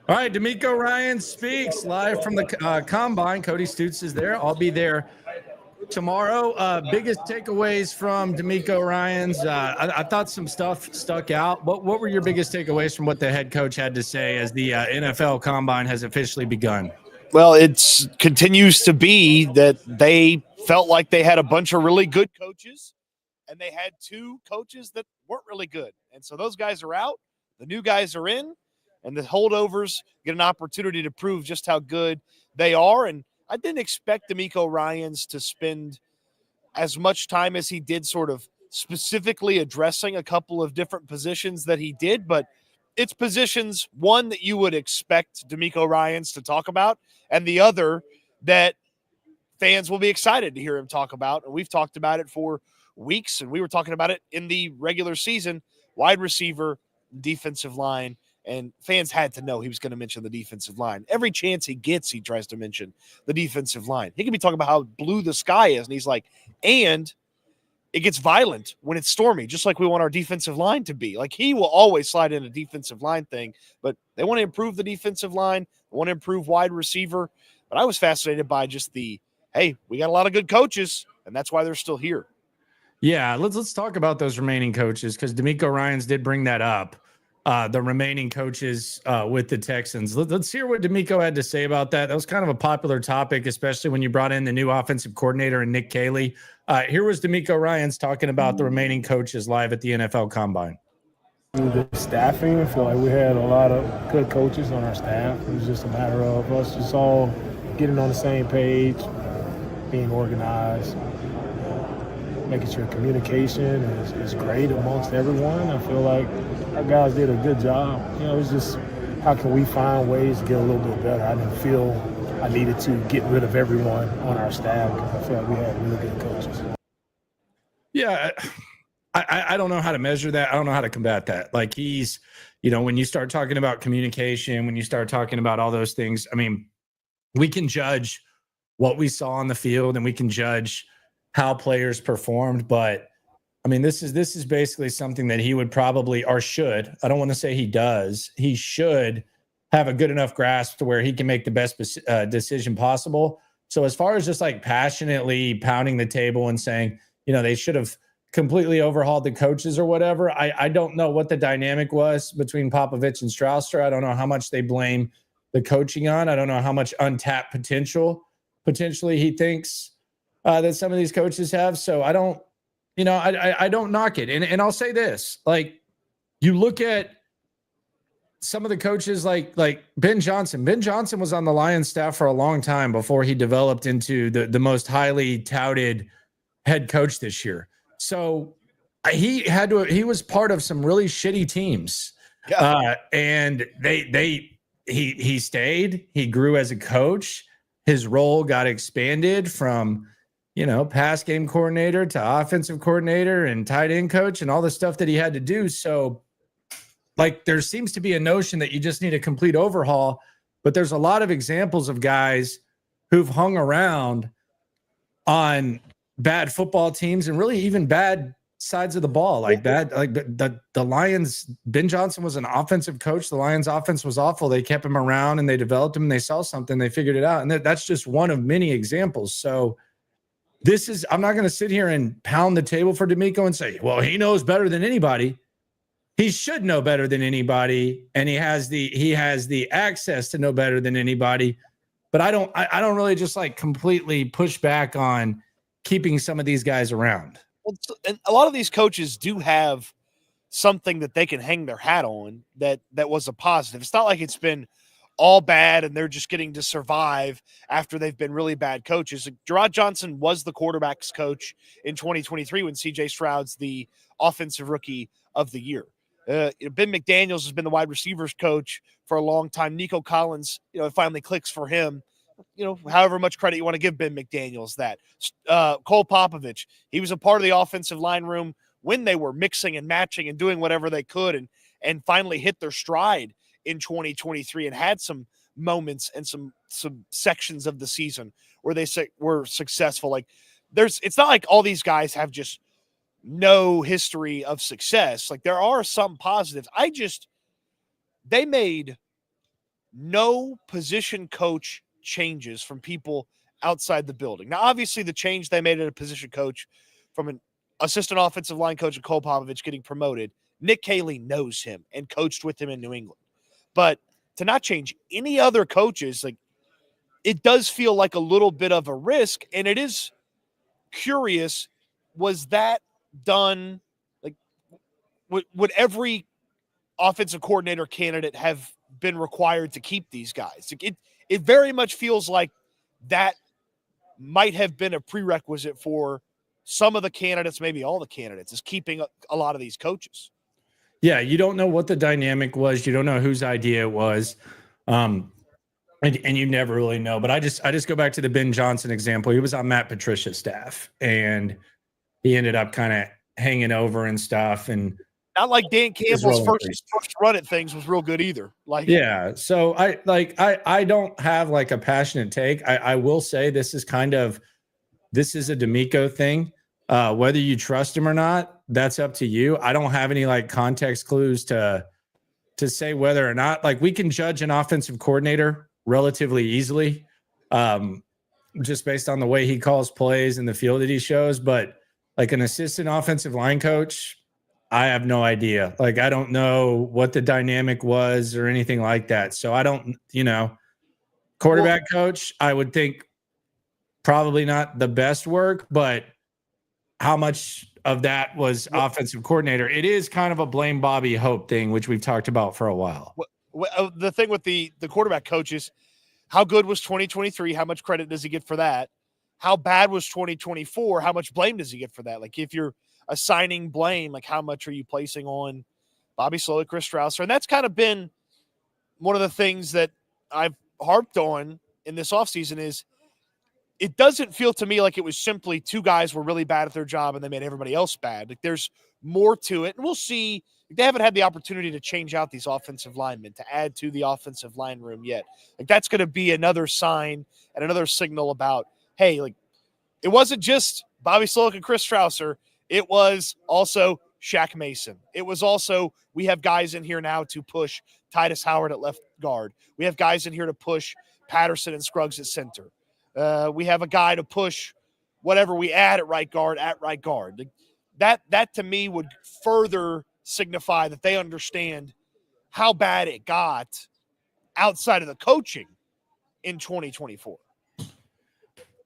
All right, DeMeco Ryans speaks live from the Combine. Cody Stoots is there. I'll be there tomorrow. Biggest takeaways from DeMeco Ryans. I thought some stuff stuck out. What were your biggest takeaways from what the head coach had to say as the NFL Combine has officially begun? Well, it continues to be that they felt like they had a bunch of really good coaches, and they had two coaches that weren't really good. And so those guys are out. The new guys are in. And the holdovers get an opportunity to prove just how good they are. And I didn't expect DeMeco Ryans to spend as much time as he did sort of specifically addressing a couple of different positions that he did. But it's positions, one, that you would expect DeMeco Ryans to talk about, and the other that fans will be excited to hear him talk about. And we've talked about it for weeks, and we were talking about it in the regular season, wide receiver, defensive line. And fans had to know he was going to mention the defensive line. Every chance he gets, he tries to mention the defensive line. He can be talking about how blue the sky is, and he's like, and it gets violent when it's stormy, just like we want our defensive line to be. Like, he will always slide in a defensive line thing, but they want to improve the defensive line. They want to improve wide receiver. But I was fascinated by just hey, we got a lot of good coaches, and that's why they're still here. Yeah, let's talk about those remaining coaches, because DeMeco Ryans did bring that up. The remaining coaches with the Texans. Let's hear what DeMeco had to say about that. That was kind of a popular topic, especially when you brought in the new offensive coordinator and Nick Caley. Here was DeMeco Ryans talking about the remaining coaches live at the NFL Combine. The staffing, I feel like we had a lot of good coaches on our staff. It was just a matter of us just all getting on the same page, being organized, making sure communication is great amongst everyone. I feel like our guys did a good job. It's just how can we find ways to get a little bit better. I didn't feel I needed to get rid of everyone on our staff because I feel like we had really good coaches. Yeah, I don't know how to measure that. I don't know how to combat that. Like, he's, when you start talking about communication, when you start talking about all those things, I mean, we can judge what we saw on the field and we can judge how players performed, but I mean, this is basically something that he would probably, or should, I don't want to say he does, he should have a good enough grasp to where he can make the best decision possible. So as far as just like passionately pounding the table and saying, they should have completely overhauled the coaches or whatever, I don't know what the dynamic was between Popovich and Stroud. I don't know how much they blame the coaching on. I don't know how much untapped potentially he thinks that some of these coaches have. So I don't, I don't knock it. And I'll say this, like, you look at some of the coaches like Ben Johnson. Ben Johnson was on the Lions staff for a long time before he developed into the most highly touted head coach this year. So he was part of some really shitty teams. Yeah. And he stayed, he grew as a coach. His role got expanded from, pass game coordinator to offensive coordinator and tight end coach and all the stuff that he had to do. So, like, there seems to be a notion that you just need a complete overhaul, but there's a lot of examples of guys who've hung around on bad football teams and really even bad sides of the ball, like the Lions. Ben Johnson was an offensive coach. The Lions offense was awful. They kept him around and they developed him and they saw something, they figured it out. And that's just one of many examples. So I'm not going to sit here and pound the table for DeMeco and say, well, he knows better than anybody. He should know better than anybody. And he has the access to know better than anybody. But I don't really just like completely push back on keeping some of these guys around. And a lot of these coaches do have something that they can hang their hat on that was a positive. It's not like it's been all bad and they're just getting to survive after they've been really bad coaches. Gerard Johnson was the quarterback's coach in 2023 when CJ Stroud's the offensive rookie of the year. Ben McDaniels has been the wide receivers coach for a long time. Nico Collins, it finally clicks for him. However much credit you want to give Ben McDaniels that. Cole Popovich, he was a part of the offensive line room when they were mixing and matching and doing whatever they could and finally hit their stride in 2023 and had some moments and some sections of the season where they were successful. Like, it's not like all these guys have just no history of success. Like, there are some positives. They made no position coach changes from people outside the building. Now, obviously, the change they made at a position coach from an assistant offensive line coach, Cole Popovich, getting promoted, Nick Caley knows him and coached with him in New England. But to not change any other coaches, like, it does feel like a little bit of a risk, and it is curious. Was that done? Like, would every offensive coordinator candidate have been required to keep these guys? It very much feels like that might have been a prerequisite for some of the candidates, maybe all the candidates, is keeping a lot of these coaches. Yeah, you don't know what the dynamic was. You don't know whose idea it was. And you never really know. But I just go back to the Ben Johnson example. He was on Matt Patricia's staff, and he ended up kind of hanging over and stuff. And not like Dan Campbell's first run at things was real good either. Like, yeah. So I don't have like a passionate take. I will say this is a DeMeco thing. Whether you trust him or not, that's up to you. I don't have any like context clues to say whether or not, like, we can judge an offensive coordinator relatively easily, just based on the way he calls plays and the feel that he shows. But like an assistant offensive line coach, I have no idea. Like, I don't know what the dynamic was or anything like that. So I don't, quarterback coach, I would think probably not the best work, but how much of that was offensive coordinator? It is kind of a blame Bobby Hope thing, which we've talked about for a while. The thing with the quarterback coaches, how good was 2023? How much credit does he get for that? How bad was 2024? How much blame does he get for that? Like, if you're assigning blame, like, how much are you placing on Bobby Slowick, Chris Strausser? And that's kind of been one of the things that I've harped on in this offseason is it doesn't feel to me like it was simply two guys were really bad at their job and they made everybody else bad. Like, there's more to it. And we'll see. They haven't had the opportunity to change out these offensive linemen, to add to the offensive line room yet. Like, that's going to be another sign and another signal about, hey, like, it wasn't just Bobby Slowick and Chris Strausser. It was also Shaq Mason. It was also, we have guys in here now to push Titus Howard at left guard. We have guys in here to push Patterson and Scruggs at center. We have a guy to push whatever we add at right guard. Like, that to me would further signify that they understand how bad it got outside of the coaching in 2024.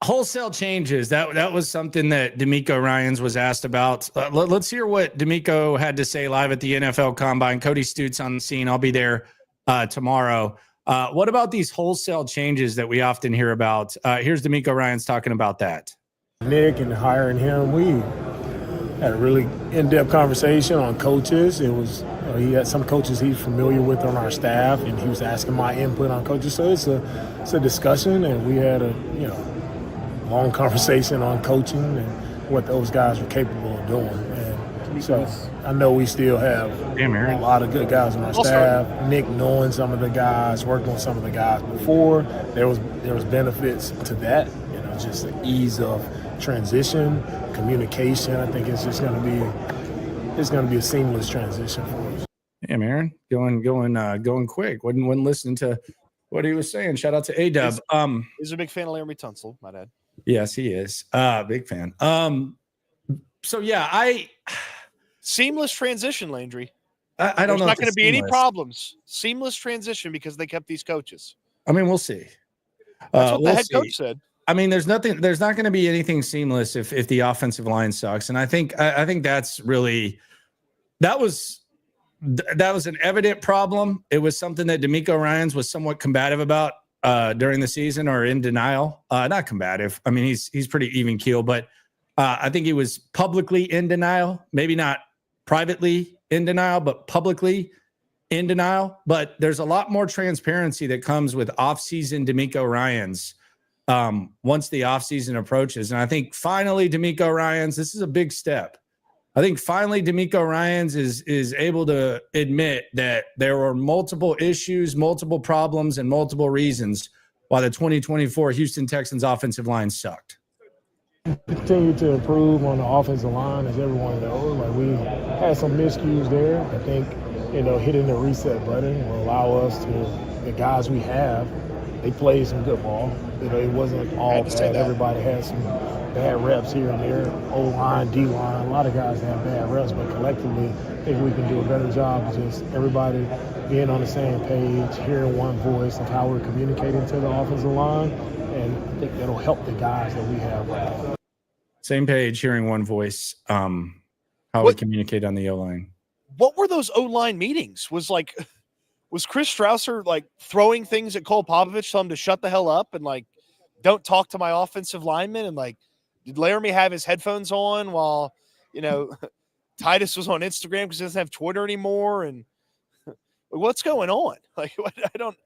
Wholesale changes. That was something that DeMeco Ryans was asked about. Let's hear what DeMeco had to say live at the NFL Combine. Cody Stoots on the scene. I'll be there tomorrow. What about these wholesale changes that we often hear about? Here's DeMeco Ryans talking about that. Nick and hiring him, we had a really in-depth conversation on coaches. It was he had some coaches he's familiar with on our staff, and he was asking my input on coaches. So it's a discussion, and we had a long conversation on coaching and what those guys were capable of doing. And so I know we still have a lot of good guys on our staff. Nick knowing some of the guys, worked on some of the guys before. There was benefits to that. Just the ease of transition, communication. I think it's just going to be a seamless transition for us. Damn, Aaron, going quick. Wasn't listening to what he was saying. Shout out to A-Dub. He's a big fan of Larry Tunsil, my dad. Yes, he is. Big fan. So yeah, seamless transition, Landry. I don't know. There's not going to be any problems. Seamless transition because they kept these coaches. I mean, we'll see. That's what the head coach said. I mean, there's not going to be anything seamless if the offensive line sucks. And I think that's really, that was an evident problem. It was something that DeMeco Ryans was somewhat combative about during the season, or in denial. Not combative. I mean, he's pretty even keel, but I think he was publicly in denial, maybe not privately in denial, but publicly in denial. But there's a lot more transparency that comes with offseason DeMeco Ryans once the offseason approaches. And I think finally DeMeco Ryans, this is a big step. I think finally DeMeco Ryans is able to admit that there were multiple issues, multiple problems, and multiple reasons why the 2024 Houston Texans offensive line sucked. Continue to improve on the offensive line, as everyone knows. Like, we had some miscues there. I think, hitting the reset button will allow us to the guys we have, they played some good ball. You know, it wasn't all bad. Everybody had some bad reps here and there. O-line, D-line, a lot of guys have bad reps, but collectively, I think we can do a better job of just everybody being on the same page, hearing one voice of how we're communicating to the offensive line, and I think that'll help the guys that we have right now. Same page, hearing one voice, how we communicate on the O-line. What were those O-line meetings? Was Chris Strausser like throwing things at Cole Popovich, telling him to shut the hell up and like don't talk to my offensive lineman? And like, did Laramie have his headphones on while, you know, Titus was on Instagram because he doesn't have Twitter anymore? And what's going on? Like, I don't.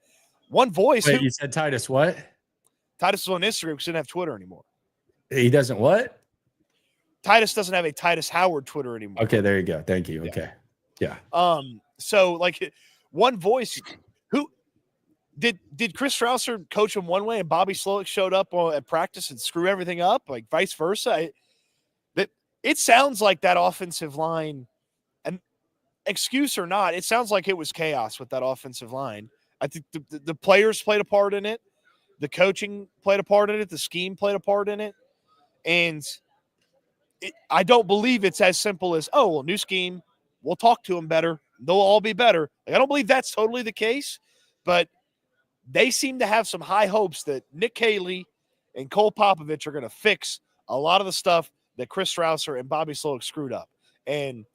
One voice. Wait, you said Titus what? Titus was on Instagram because he didn't have Twitter anymore. He doesn't what? Titus doesn't have a Titus Howard Twitter anymore. Okay, there you go. Thank you. Okay, yeah. So like one voice. Who did Chris Strausser coach him one way and Bobby Slowick showed up at practice and screw everything up? Like vice versa. It sounds like that offensive line, and excuse or not, it sounds like it was chaos with that offensive line. I think the players played a part in it. The coaching played a part in it. The scheme played a part in it. And I don't believe it's as simple as, oh, well, new scheme. We'll talk to them better. They'll all be better. Like, I don't believe that's totally the case. But they seem to have some high hopes that Nick Caley and Cole Popovich are going to fix a lot of the stuff that Chris Strausser and Bobby Slowick screwed up. And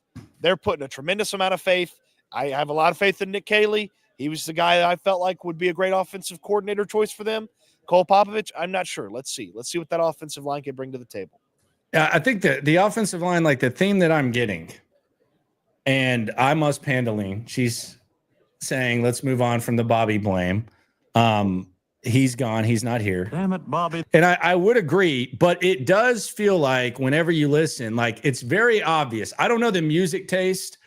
they're putting a tremendous amount of faith. I have a lot of faith in Nick Caley. He was the guy that I felt like would be a great offensive coordinator choice for them. Cole Popovich, I'm not sure. Let's see. Let's see what that offensive line can bring to the table. Yeah, I think that the offensive line, like the theme that I'm getting, and I must Pandaline, she's saying, let's move on from the Bobby blame. He's gone. He's not here. Damn it, Bobby. And I would agree, but it does feel like whenever you listen, like it's very obvious. I don't know the music taste,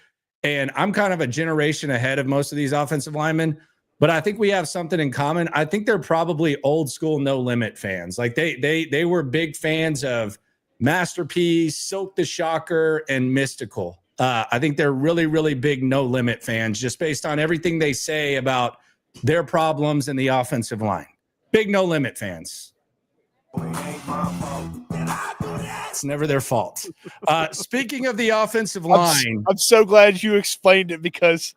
and I'm kind of a generation ahead of most of these offensive linemen, but I think we have something in common. I think they're probably old school No Limit fans. Like they were big fans of Masterpiece, Silk the Shocker, and Mystical. I think they're really, really big No Limit fans just based on everything they say about their problems in the offensive line. Big No Limit fans. It's never their fault. Speaking of the offensive line. I'm so glad you explained it because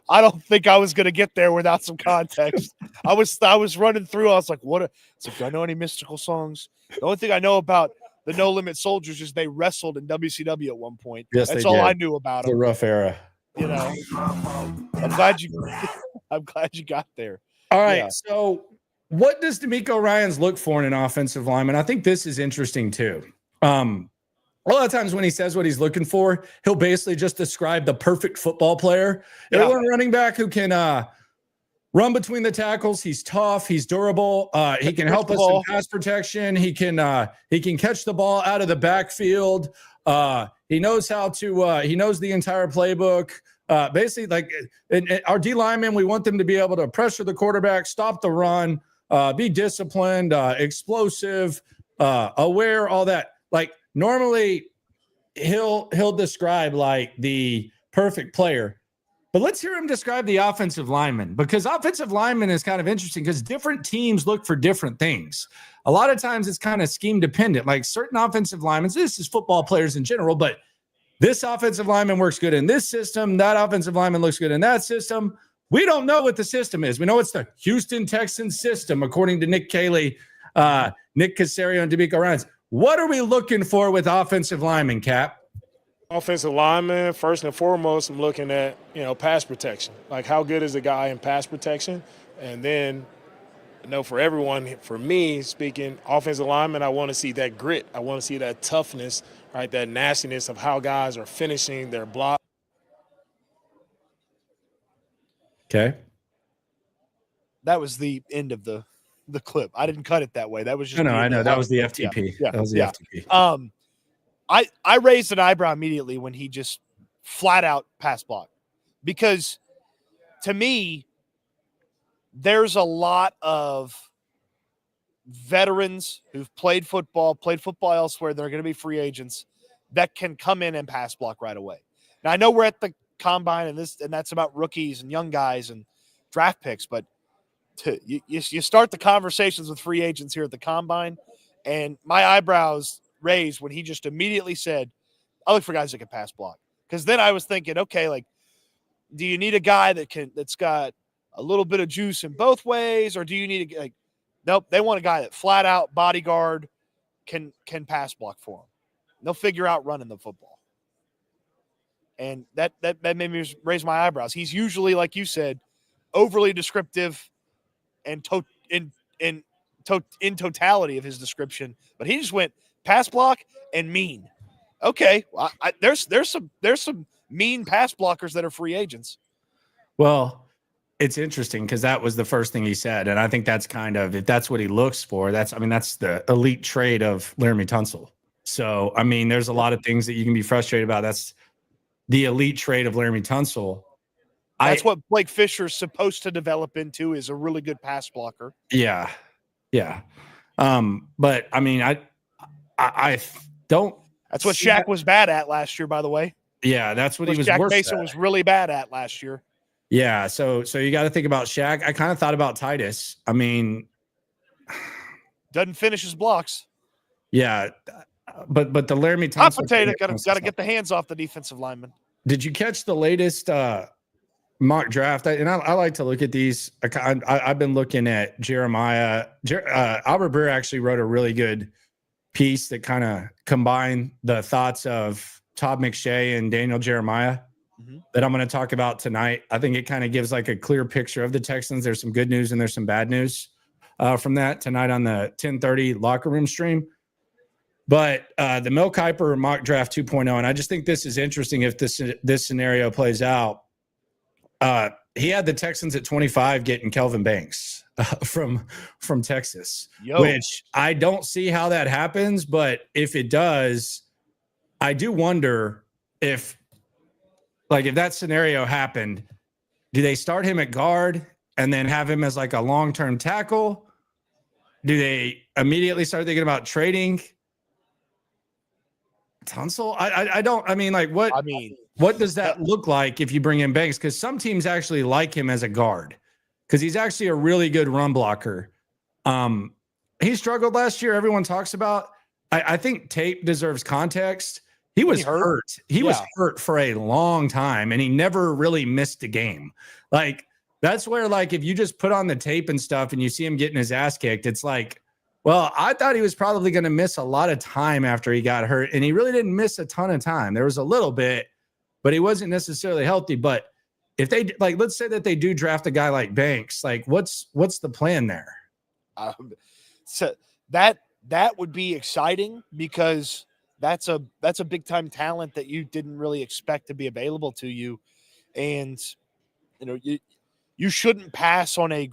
I don't think I was going to get there without some context. I was running through. I was like, what? It's like, do I know any Mystical songs? The only thing I know about the No Limit Soldiers is they wrestled in WCW at one point. Yes, that's all I knew about them. It's a rough era. You know, I'm glad you got there. All right. Yeah. So what does DeMeco Ryans look for in an offensive lineman? I think this is interesting too. A lot of times when he says what he's looking for, he'll basically just describe the perfect football player. Yeah. One running back who can run between the tackles. He's tough. He's durable. He can help us in pass protection. He can catch the ball out of the backfield. He knows how to. He knows the entire playbook. Basically, like our D linemen, we want them to be able to pressure the quarterback, stop the run, be disciplined, explosive, aware, all that. Like normally, he'll describe like the perfect player. But let's hear him describe the offensive lineman, because offensive lineman is kind of interesting because different teams look for different things. A lot of times it's kind of scheme dependent, like certain offensive linemen. This is football players in general, but this offensive lineman works good in this system. That offensive lineman looks good in that system. We don't know what the system is. We know it's the Houston Texans system, according to Nick Caley, Nick Caserio, and DeMeco Ryans. What are we looking for with offensive linemen, Cap? Offensive lineman, first and foremost, I'm looking at, pass protection. Like, how good is the guy in pass protection? And then, for everyone, for me speaking, offensive lineman, I want to see that grit. I want to see that toughness, right, that nastiness of how guys are finishing their block. Okay. That was the end of the clip. I didn't cut it that way. That was just I know. That was the FTP. Yeah. That was the FTP. I raised an eyebrow immediately when he just flat out pass block, because to me, there's a lot of veterans who've played football elsewhere. They're going to be free agents that can come in and pass block right away. Now I know we're at the combine and that's about rookies and young guys and draft picks, but you start the conversations with free agents here at the Combine, and my eyebrows raised when he just immediately said, I look for guys that can pass block. Because then I was thinking, okay, like, do you need a guy that's got a little bit of juice in both ways, or do you need nope, they want a guy that flat out bodyguard can pass block for them. They'll figure out running the football. And that made me raise my eyebrows. He's usually, like you said, overly descriptive and in totality of his description, but he just went pass block and mean. Okay, well, there's some mean pass blockers that are free agents. Well, it's interesting because that was the first thing he said, and I think that's kind of, if that's what he looks for, that's the elite trait of Laramie Tunsil. So I mean, there's a lot of things that you can be frustrated about. That's the elite trait of Laramie Tunsil. That's what Blake Fisher's supposed to develop into, is a really good pass blocker. Yeah. But I mean, I don't. That's what Shaq was bad at last year, by the way. Yeah, that's what he was. Shaq Mason was really bad at last year. Yeah, so you got to think about Shaq. I kind of thought about Titus. I mean, doesn't finish his blocks. Yeah, but the Laramie Tunsil potato got to get the hands off the defensive lineman. Did you catch the latest mock draft? I like to look at these. I've been looking at Jeremiah. Albert Breer actually wrote a really good piece that kind of combined the thoughts of Todd McShay and Daniel Jeremiah that I'm going to talk about tonight. I think it kind of gives like a clear picture of the Texans. There's some good news and there's some bad news from that tonight on the 10:30 locker room stream. But the Mel Kiper mock draft 2.0, and I just think this is interesting if this scenario plays out. He had the Texans at 25 getting Kelvin Banks from Texas, which I don't see how that happens. But if it does, I do wonder if that scenario happened, do they start him at guard and then have him as like a long-term tackle? Do they immediately start thinking about trading Tunsil? What does that look like if you bring in Banks? Because some teams actually like him as a guard because he's actually a really good run blocker. He struggled last year. Everyone talks about. I think tape deserves context. He was hurt. He was hurt for a long time, and he never really missed a game. Like, that's where, like, if you just put on the tape and stuff and you see him getting his ass kicked, it's like, well, I thought he was probably going to miss a lot of time after he got hurt, and he really didn't miss a ton of time. There was a little bit, but he wasn't necessarily healthy. But if they, like, let's say that they do draft a guy like Banks, like, what's the plan there? So that would be exciting because that's a big time talent that you didn't really expect to be available to you, and you shouldn't pass on a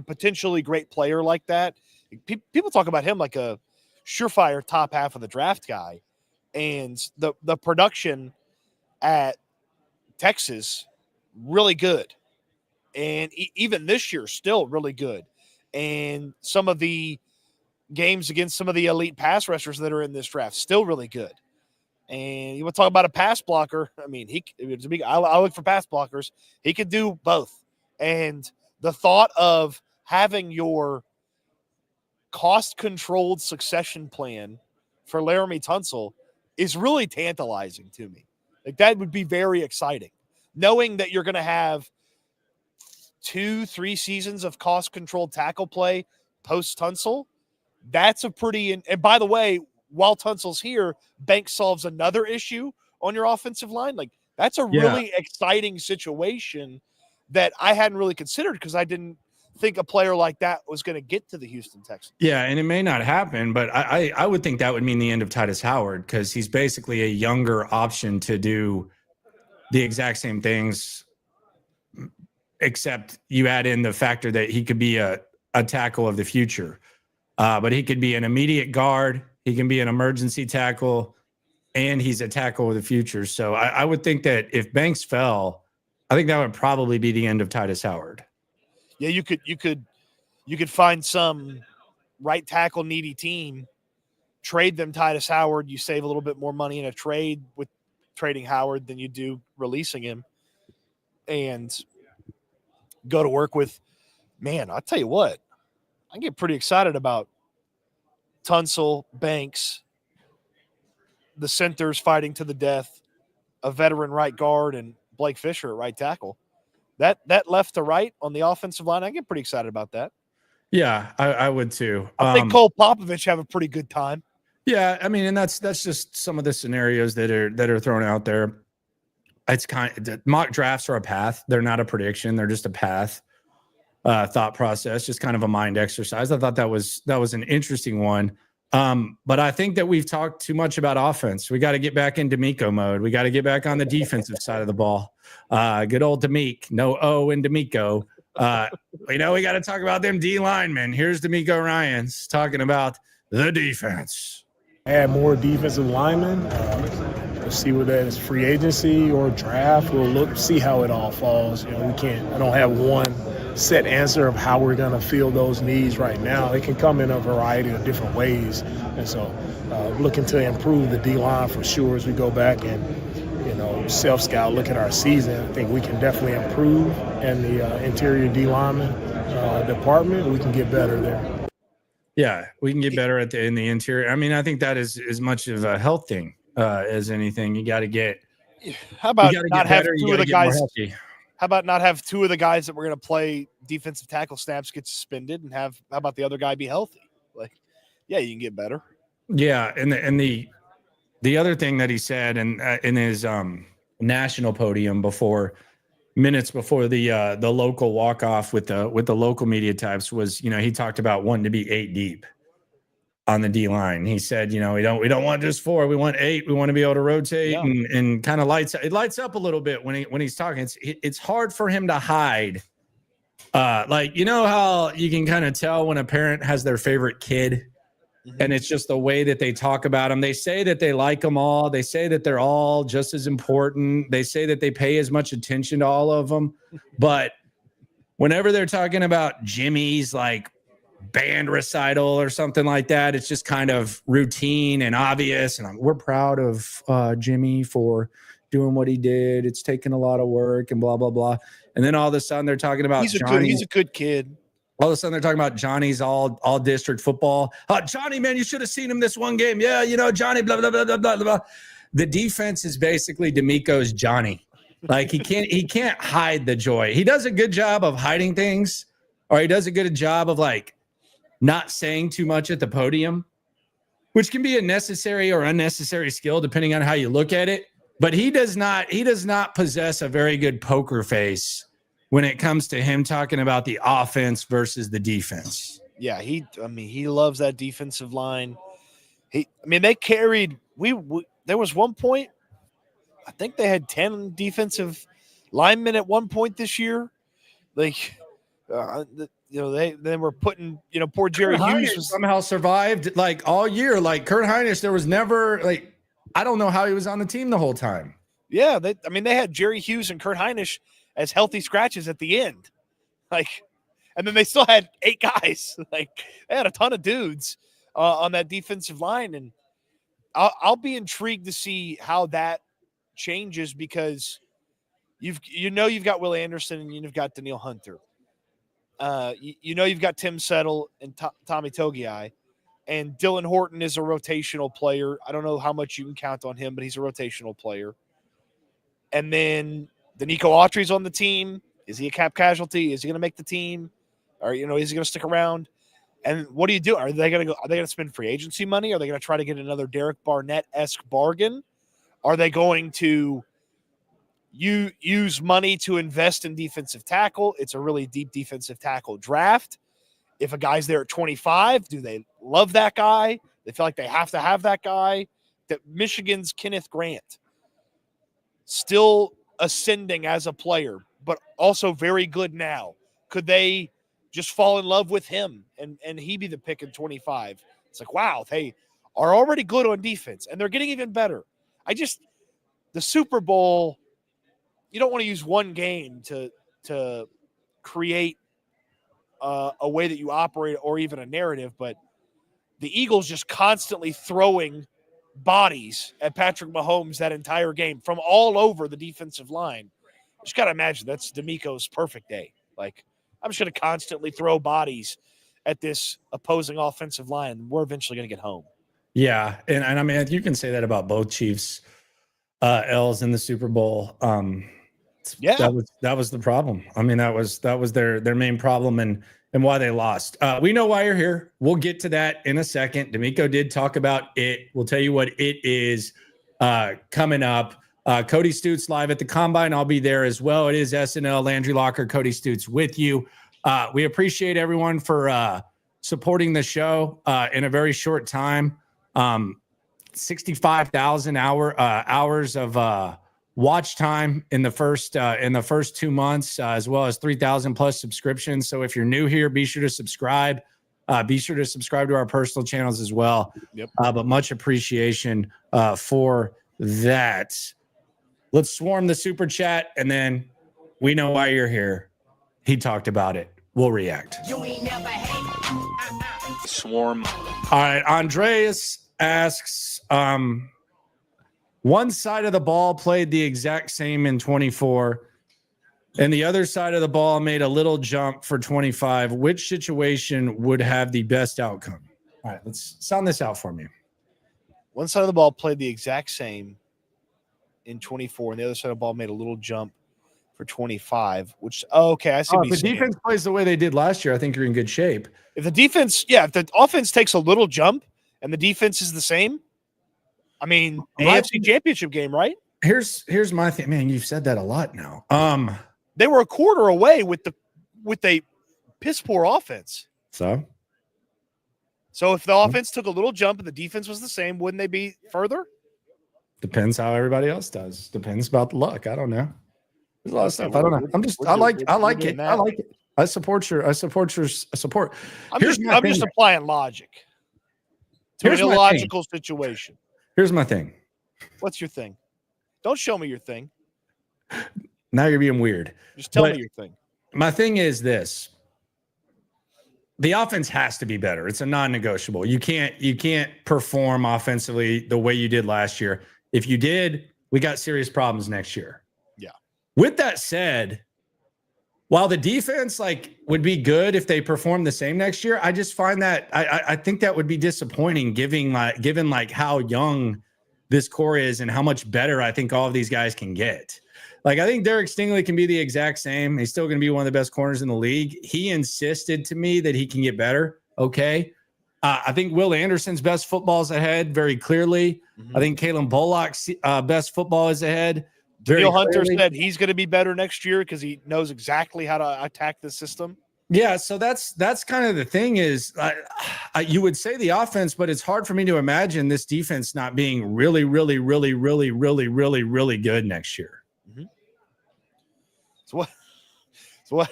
potentially great player like that. People talk about him like a surefire top half of the draft guy, and the production at Texas really good, and even this year still really good, and some of the games against some of the elite pass rushers that are in this draft still really good. And you want to talk about a pass blocker? I mean, I look for pass blockers. He could do both. And the thought of having your cost-controlled succession plan for Laramie Tunsil is really tantalizing to me. Like, that would be very exciting. Knowing that you're going to have 2-3 seasons of cost-controlled tackle play post-Tunsil, that's a pretty – and by the way, while Tunsil's here, Banks solves another issue on your offensive line. Like, that's a really exciting situation that I hadn't really considered because I didn't think a player like that was going to get to the Houston Texans. Yeah, and it may not happen, but I would think that would mean the end of Titus Howard because he's basically a younger option to do the exact same things, except you add in the factor that he could be a tackle of the future. But he could be an immediate guard. He can be an emergency tackle, and he's a tackle of the future. So I would think that if Banks fell, I think that would probably be the end of Titus Howard. Yeah, you could find some right tackle needy team, trade them Titus Howard. You save a little bit more money in a trade with trading Howard than you do releasing him, and go to work with Man, I'll tell you what, I get pretty excited about Tunsil, Banks, the centers fighting to the death, a veteran right guard, and Blake Fisher at right tackle. That left to right on the offensive line, I get pretty excited about that. Yeah, I would too. I think Cole Popovich have a pretty good time. Yeah, I mean, and that's just some of the scenarios that are thrown out there. It's mock drafts are a path. They're not a prediction. They're just a path. Thought process, just kind of a mind exercise. I thought that was an interesting one. But I think that we've talked too much about offense. We got to get back in DeMeco mode. We got to get back on the defensive side of the ball. Good old DeMeco, no O in DeMeco. We got to talk about them D linemen. Here's DeMeco Ryans talking about the defense. Add more defensive linemen. We'll see what that is, free agency or draft. We'll see how it all falls. I don't have one set answer of how we're going to fill those needs right now. It can come in a variety of different ways. And so looking to improve the D-line for sure as we go back and, self-scout, look at our season. I think we can definitely improve in the interior D-lineman department. We can get better there. Yeah, we can get better in the interior. I mean, I think that is as much of a health thing as anything. You got to get. How about not have two of the guys? How about not have two of the guys that were going to play defensive tackle snaps get suspended, and how about the other guy be healthy? You can get better. Yeah, and the other thing that he said in his national podium minutes before the local walk off with the local media types was, he talked about wanting to be 8 deep on the D line. He said, we don't want just 4, we want 8. We want to be able to rotate and kind of lights up a little bit when he's talking. It's hard for him to hide. How you can kind of tell when a parent has their favorite kid, and it's just the way that they talk about them. They say that they like them all. They say that they're all just as important. They say that they pay as much attention to all of them. But whenever they're talking about Jimmy's band recital or something like that, it's just kind of routine and obvious. And we're proud of Jimmy for doing what he did. It's taken a lot of work and blah, blah, blah. And then all of a sudden they're talking about Johnny. He's a good kid. All of a sudden they're talking about Johnny's all district football. Johnny, man, you should have seen him this one game. Yeah, Johnny, blah, blah, blah, blah, blah, blah. The defense is basically DeMeco's Johnny. He can't hide the joy. He does a good job of hiding things, or he does a good job of not saying too much at the podium, which can be a necessary or unnecessary skill depending on how you look at it. But he does not possess a very good poker face when it comes to him talking about the offense versus the defense. Yeah, he loves that defensive line. They carried there was one point, I think they had 10 defensive linemen at one point this year. They were putting, poor Jerry Hughes somehow survived all year. Kurt Hinish, there was never I don't know how he was on the team the whole time. Yeah, they had Jerry Hughes and Kurt Hinish as healthy scratches at the end. And then they still had 8 guys. They had a ton of dudes on that defensive line. And I'll be intrigued to see how that changes, because you've got Will Anderson and you've got Daniil Hunter. You've got Tim Settle and Tommy Togiai, and Dylan Horton is a rotational player. I don't know how much you can count on him, but he's a rotational player. And then DeMeco Autry's on the team. Is he a cap casualty? Is he going to make the team? Or, is he going to stick around? And what do you do? Are they going to spend free agency money? Are they going to try to get another Derek Barnett-esque bargain? Are they going to use money to invest in defensive tackle? It's a really deep defensive tackle draft. If a guy's there at 25, do they love that guy? They feel like they have to have that guy. That Michigan's Kenneth Grant, still ascending as a player, but also very good now. Could they just fall in love with him and he be the pick in 25? It's wow, they are already good on defense, and they're getting even better. The Super Bowl, you don't want to use one game to create a way that you operate or even a narrative, but the Eagles just constantly throwing bodies at Patrick Mahomes that entire game from all over the defensive line. Just got to imagine that's DeMeco's perfect day. I'm just going to constantly throw bodies at this opposing offensive line. We're eventually going to get home. Yeah, and I mean, you can say that about both Chiefs L's in the Super Bowl. That was the problem. I mean, that was their main problem and why they lost. We know why you're here. We'll get to that in a second. DeMeco did talk about it. We'll tell you what it is coming up. Cody Stoots live at the Combine. I'll be there as well. It is SNL, Landry Locker, Cody Stoots with you. We appreciate everyone for supporting the show in a very short time. 65,000 hours of watch time in the first 2 months, as well as 3,000 plus subscriptions. So if you're new here, be sure to subscribe. Be sure to subscribe to our personal channels as well. Yep. But much appreciation for that. Let's swarm the super chat, and then we know why you're here. He talked about it. We'll react. Swarm. All right. Andreas asks, one side of the ball played the exact same in 24, and the other side of the ball made a little jump for 25. Which situation would have the best outcome? All right. Let's sound this out for me. One side of the ball played the exact same in 24, and the other side of the ball made a little jump for 25, which, okay, I see. If the defense plays the way they did last year, I think you're in good shape. If the defense, if the offense takes a little jump and the defense is the same, I mean, AFC Championship game, right? Here's my thing, man. You've said that a lot now. They were a quarter away with a piss poor offense. So if the offense took a little jump and the defense was the same, wouldn't they be further? Depends how everybody else does. Depends about the luck. I don't know. There's a lot of stuff. I don't know. I like it. I like it. I support your support. I'm just applying logic to an illogical situation. Here's my thing. What's your thing? Don't show me your thing. Now you're being weird. Just tell me your thing. My thing is this. The offense has to be better. It's a non-negotiable. You can't perform offensively the way you did last year. If you did, we got serious problems next year. Yeah. With that said, while the defense would be good if they perform the same next year, I just find that I think that would be disappointing given how young this core is and how much better I think all of these guys can get. I think Derek Stingley can be the exact same. He's still going to be one of the best corners in the league. He insisted to me that he can get better. Okay. I think Will Anderson's best football is ahead very clearly. Mm-hmm. I think Kalen Bullock's best football is ahead. Daniel Hunter said he's going to be better next year because he knows exactly how to attack the system. Yeah, so that's kind of the thing is you would say the offense, but it's hard for me to imagine this defense not being really, really, really, really, really, really, really good next year. Mm-hmm. So what?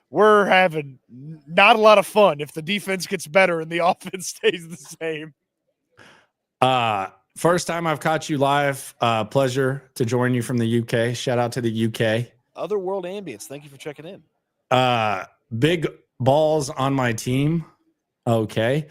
We're having not a lot of fun if the defense gets better and the offense stays the same. First time I've caught you live. Pleasure to join you from the UK. Shout out to the UK. Other world ambience. Thank you for checking in. Big balls on my team. Okay.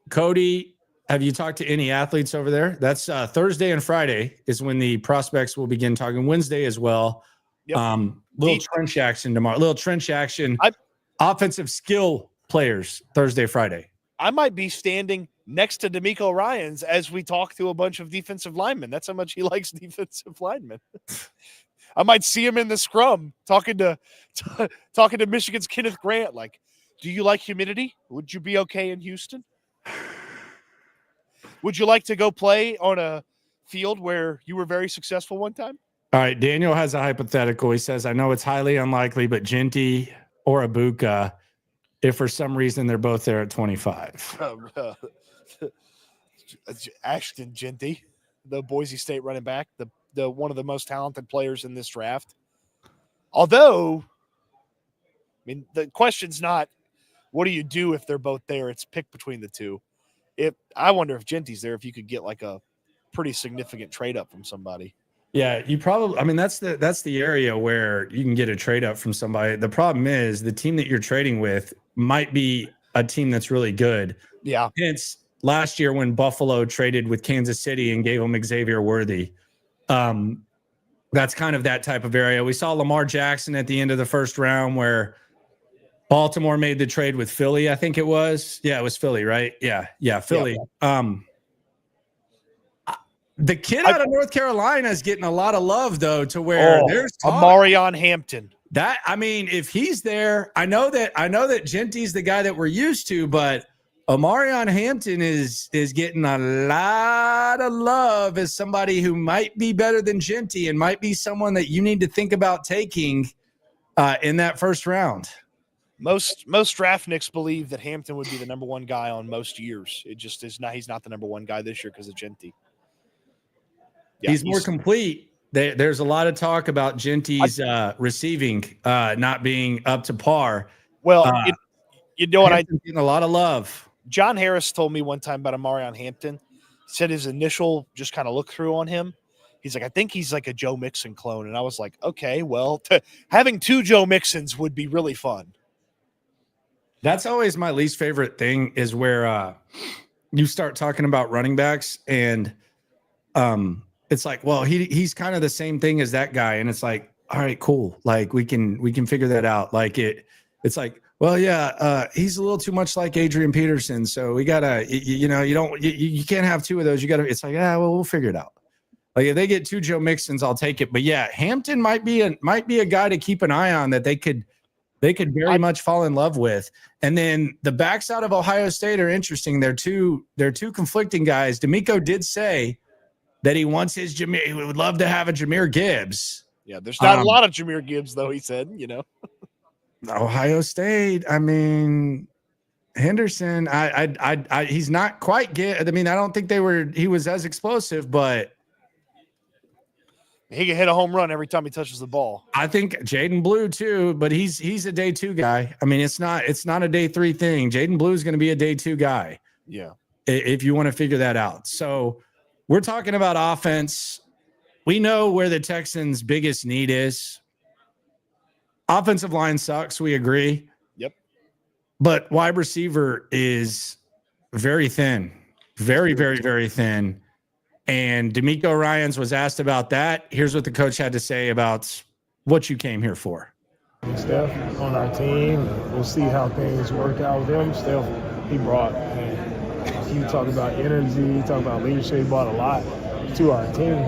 Cody, have you talked to any athletes over there? That's Thursday and Friday is when the prospects will begin talking. Wednesday as well. Yep. Little trench action tomorrow. Little trench action. Offensive skill players Thursday, Friday. I might be standing next to DeMeco Ryans as we talk to a bunch of defensive linemen. That's how much he likes defensive linemen. I might see him in the scrum talking to Michigan's Kenneth Grant. Like, do you like humidity? Would you be okay in Houston? Would you like to go play on a field where you were very successful one time? All right. Daniel has a hypothetical. He says, I know it's highly unlikely, but Genty or Ibuka, if for some reason they're both there at 25. Ashton Genty, the Boise State running back, the one of the most talented players in this draft. Although, I mean, the question's not what do you do if they're both there? It's pick between the two. I wonder if Genty's there, if you could get like a pretty significant trade up from somebody. Yeah, you probably. I mean, that's the area where you can get a trade up from somebody. The problem is the team that you're trading with might be a team that's really good. Yeah. Hence, last year when Buffalo traded with Kansas City and gave them Xavier Worthy, That's kind of that type of area. We saw Lamar Jackson at the end of the first round where Baltimore made the trade with Philly, I think it was. Yeah, it was Philly, right? Yeah, Philly. Yeah. The kid out of North Carolina is getting a lot of love, though, to where there's talk. Amarion Hampton. That, I mean, if he's there, I know that Genty's the guy that we're used to, but Amarion Hampton is getting a lot of love as somebody who might be better than Genty and might be someone that you need to think about taking in that first round. Most draft nicks believe that Hampton would be the number one guy on most years. It just is not. He's not the number one guy this year because of Genty. Yeah, he's more complete. There's a lot of talk about Genty's receiving not being up to par. Well, you know what? Hampton's getting a lot of love. John Harris told me one time about Amarion Hampton. He said his initial just kind of look through on him. He's like, I think he's like a Joe Mixon clone. And I was like, okay, well, having two Joe Mixons would be really fun. That's always my least favorite thing is where you start talking about running backs and it's like, well, he's kind of the same thing as that guy. And it's like, all right, cool. Like we can figure that out. Like it's like, well, yeah, he's a little too much like Adrian Peterson. So we gotta, you can't have two of those. You gotta, it's like, well, we'll figure it out. Like if they get two Joe Mixons, I'll take it. But yeah, Hampton might be a guy to keep an eye on that they could very much fall in love with. And then the backs out of Ohio State are interesting. They're two conflicting guys. DeMeco did say that he wants he would love to have a Jahmyr Gibbs. Yeah, there's not a lot of Jahmyr Gibbs, though, he said, Ohio State, I mean, Henderson, he's not quite good. I mean, I don't think he was as explosive, but he can hit a home run every time he touches the ball. I think Jaden Blue too, but he's a day 2 guy. I mean, it's not a day 3 thing. Jaden Blue is going to be a day 2 guy. Yeah. If you want to figure that out. So we're talking about offense. We know where the Texans' biggest need is. Offensive line sucks. We agree. Yep. But wide receiver is very thin, very, very, very thin. And DeMeco Ryans was asked about that. Here's what the coach had to say about what you came here for. Steph on our team. We'll see how things work out with him. Steph, he brought, you talk about energy, you talk about leadership, he brought a lot to our team.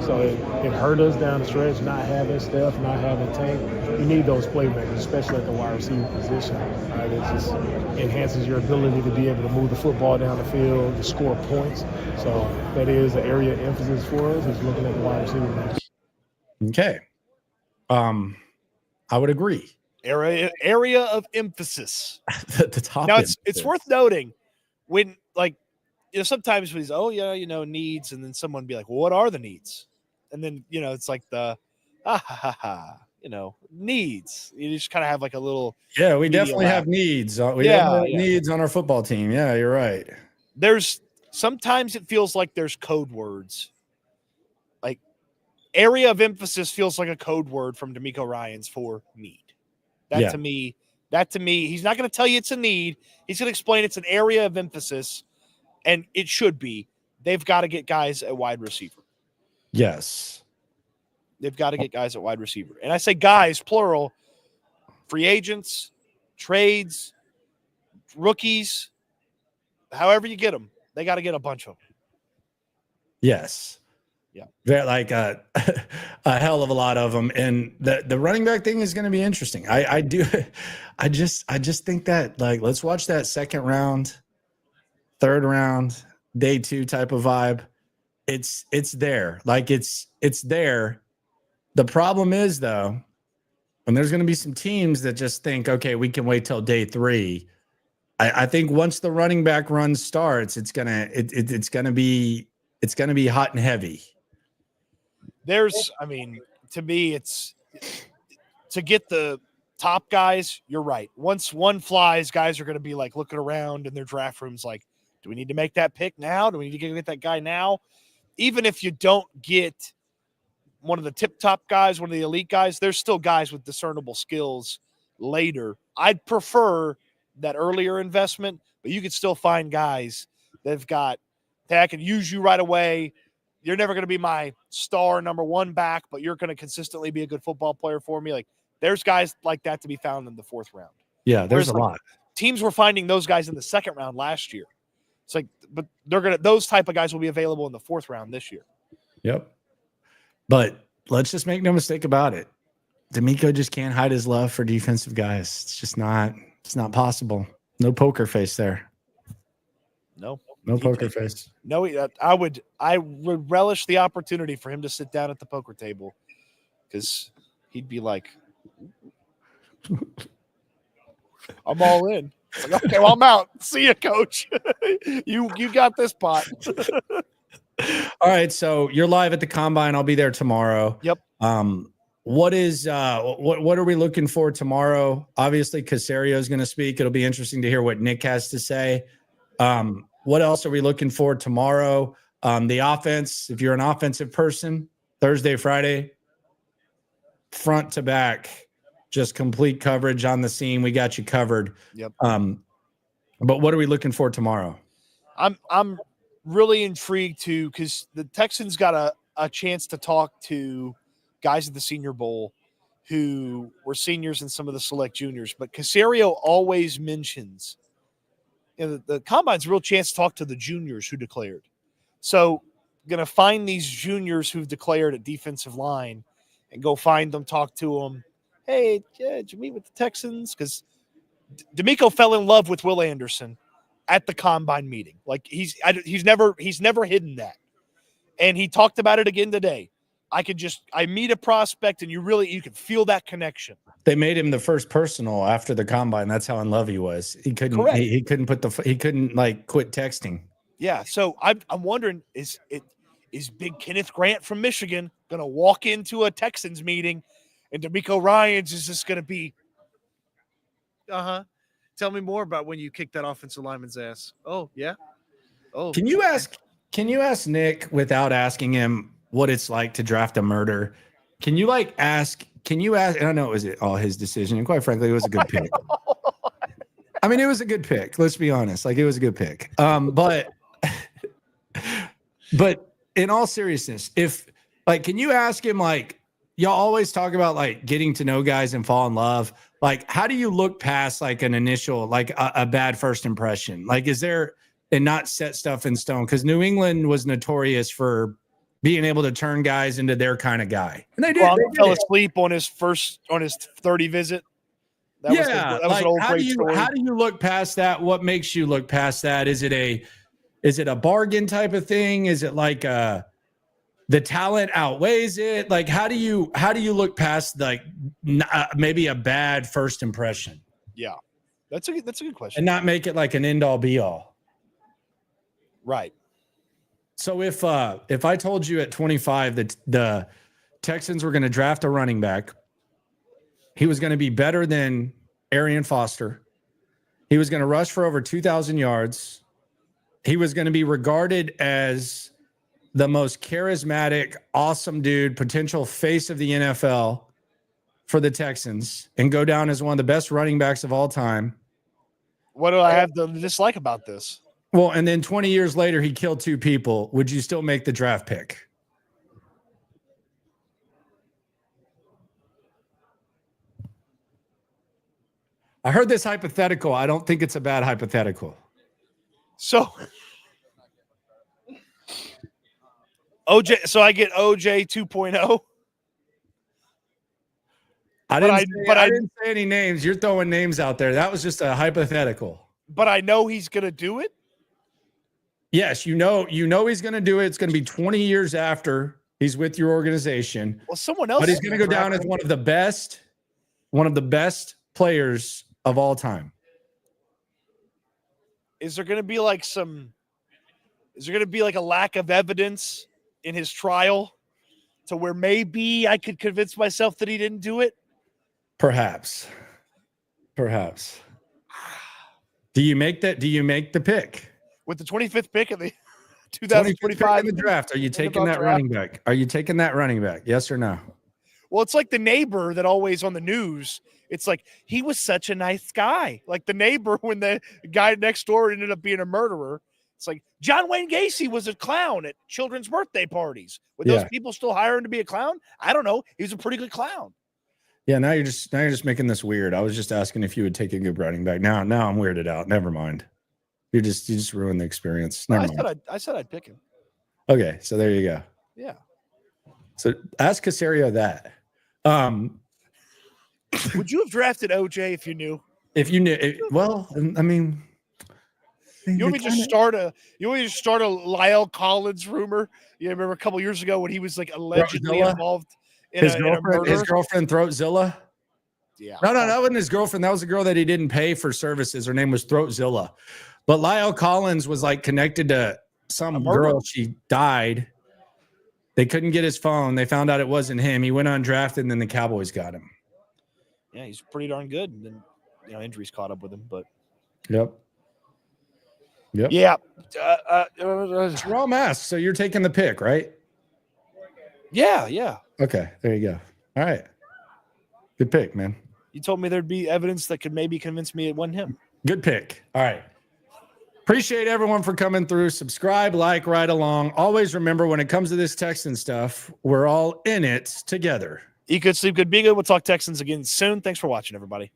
So it hurt us down the stretch not having Steph, not having Tank. You need those playmakers, especially at the wide receiver position. Right? It just enhances your ability to be able to move the football down the field, to score points. So that is an area of emphasis for us, is looking at the wide receiver position. Okay. I would agree. Area of emphasis. the top. Now it's worth noting when sometimes he's needs, and then someone be like, well, what are the needs? And then it's like the needs. You just kind of have like a little we definitely have needs. We definitely have needs on our football team. Yeah, you're right. There's sometimes it feels like there's code words. Like area of emphasis feels like a code word from DeMeco Ryans for need. That to me, he's not going to tell you it's a need. He's going to explain it's an area of emphasis. And it should be. They've got to get guys at wide receiver. Yes. They've got to get guys at wide receiver. And I say guys, plural, free agents, trades, rookies, however you get them. They got to get a bunch of them. Yes. Yeah. They're like a hell of a lot of them. And the running back thing is going to be interesting. I just think that, let's watch that second round, third round, day 2 type of vibe. It's there. It's there. The problem is, though, and there's going to be some teams that just think, okay, we can wait till day 3. I think once the running back run starts, it's gonna be hot and heavy. To me, it's to get the top guys. You're right. Once one flies, guys are going to be looking around in their draft rooms, do we need to make that pick now? Do we need to get that guy now? Even if you don't get one of the tip-top guys, one of the elite guys, there's still guys with discernible skills later. I'd prefer that earlier investment, but you could still find guys that have got, hey, I can use you right away. you're never going to be my star number one back, but you're going to consistently be a good football player for me. Like, there's guys like that to be found in the 4th round. Yeah, there's a lot. Teams were finding those guys in the 2nd round last year. It's like, but those type of guys will be available in the 4th round this year. Yep. But let's just make no mistake about it. DeMeco just can't hide his love for defensive guys. It's not possible. No poker face there. No poker face. No, I would relish the opportunity for him to sit down at the poker table, because he'd be like, I'm all in. It's like, okay, well, I'm out. See ya, coach. You got this pot. All right, so you're live at the combine. I'll be there tomorrow. Yep. What are we looking for tomorrow? Obviously, Caserio is going to speak. It'll be interesting to hear what Nick has to say. What else are we looking for tomorrow? The offense, if you're an offensive person, Thursday, Friday, front to back, just complete coverage on the scene. We got you covered. Yep. But what are we looking for tomorrow? I'm really intrigued too, because the Texans got a chance to talk to guys at the Senior Bowl who were seniors and some of the select juniors. But Caserio always mentions, the combine's a real chance to talk to the juniors who declared. So going to find these juniors who've declared at defensive line and go find them, talk to them. Hey, did you meet with the Texans? Because DeMeco fell in love with Will Anderson at the combine meeting. Like, he's never hidden that. And he talked about it again today. I meet a prospect and you can feel that connection. They made him the first personal after the combine. That's how in love he was. He couldn't quit texting. Yeah. So I'm wondering, is big Kenneth Grant from Michigan going to walk into a Texans meeting and DeMeco Ryans is just going to be, tell me more about when you kicked that offensive lineman's ass. Oh, yeah. Oh, Can you ask Nick, without asking him what it's like to draft a murder? Can you ask, and I know it was all his decision, and quite frankly, it was a good pick. I mean, it was a good pick. Let's be honest. It was a good pick. But in all seriousness, can you ask him, y'all always talk about getting to know guys and fall in love. How do you look past an initial, a bad first impression? Is there, and not set stuff in stone? Because New England was notorious for being able to turn guys into their kind of guy. And they did. Well, they fell asleep on his 30 visit. That was an old great story. How do you look past that? What makes you look past that? Is it a bargain type of thing? Is it the talent outweighs it? How do you look past maybe a bad first impression? Yeah, that's a good question. And not make it an end all be all. Right. So if I told you at 25 that the Texans were going to draft a running back, he was going to be better than Arian Foster. He was going to rush for over 2,000 yards. He was going to be regarded as the most charismatic, awesome dude, potential face of the NFL for the Texans, and go down as one of the best running backs of all time. What do I have to dislike about this? Well, and then 20 years later, he killed 2 people. Would you still make the draft pick? I heard this hypothetical. I don't think it's a bad hypothetical. So, OJ. So I get OJ 2.0. I didn't say any names. You're throwing names out there. That was just a hypothetical. But I know he's going to do it. Yes, you know he's going to do it. It's going to be 20 years after he's with your organization. Well, someone else. But he's going to go down as one of the best players of all time. Is there going to be a lack of evidence in his trial to where maybe I could convince myself that he didn't do it? Perhaps. Do you make the pick? With the 25th pick of the 2025 in the draft, are you taking that running back? Are you taking that running back? Yes or no? Well, it's like the neighbor that always on the news. It's like, he was such a nice guy. Like the neighbor, when the guy next door ended up being a murderer, It's like John Wayne Gacy was a clown at children's birthday parties. Would those people still hire him to be a clown? I don't know. He was a pretty good clown. Yeah, now you're just making this weird. I was just asking if you would take a good running back. Now I'm weirded out. Never mind. You just ruined the experience. Never mind. I said I'd pick him. Okay, so there you go. Yeah. So ask Caserio that. Would you have drafted OJ if you knew? If you knew, I mean, you want me to start a Lyle Collins rumor? You remember a couple years ago when he was like allegedly involved in his murder? His girlfriend Throatzilla? Yeah. No, that wasn't his girlfriend. That was a girl that he didn't pay for services. Her name was Throatzilla. But Lyle Collins was like connected to some girl. She died. They couldn't get his phone. They found out it wasn't him. He went undrafted, and then the Cowboys got him. Yeah, he's pretty darn good. And then, injuries caught up with him. But Yep. Yeah. Jerome asked, so you're taking the pick, right? Yeah. Okay, there you go. All right. Good pick, man. You told me there'd be evidence that could maybe convince me it wasn't him. Good pick. All right. Appreciate everyone for coming through. Subscribe, like, right along. Always remember, when it comes to this Texan stuff, we're all in it together. Eat good, sleep good, be good. We'll talk Texans again soon. Thanks for watching, everybody.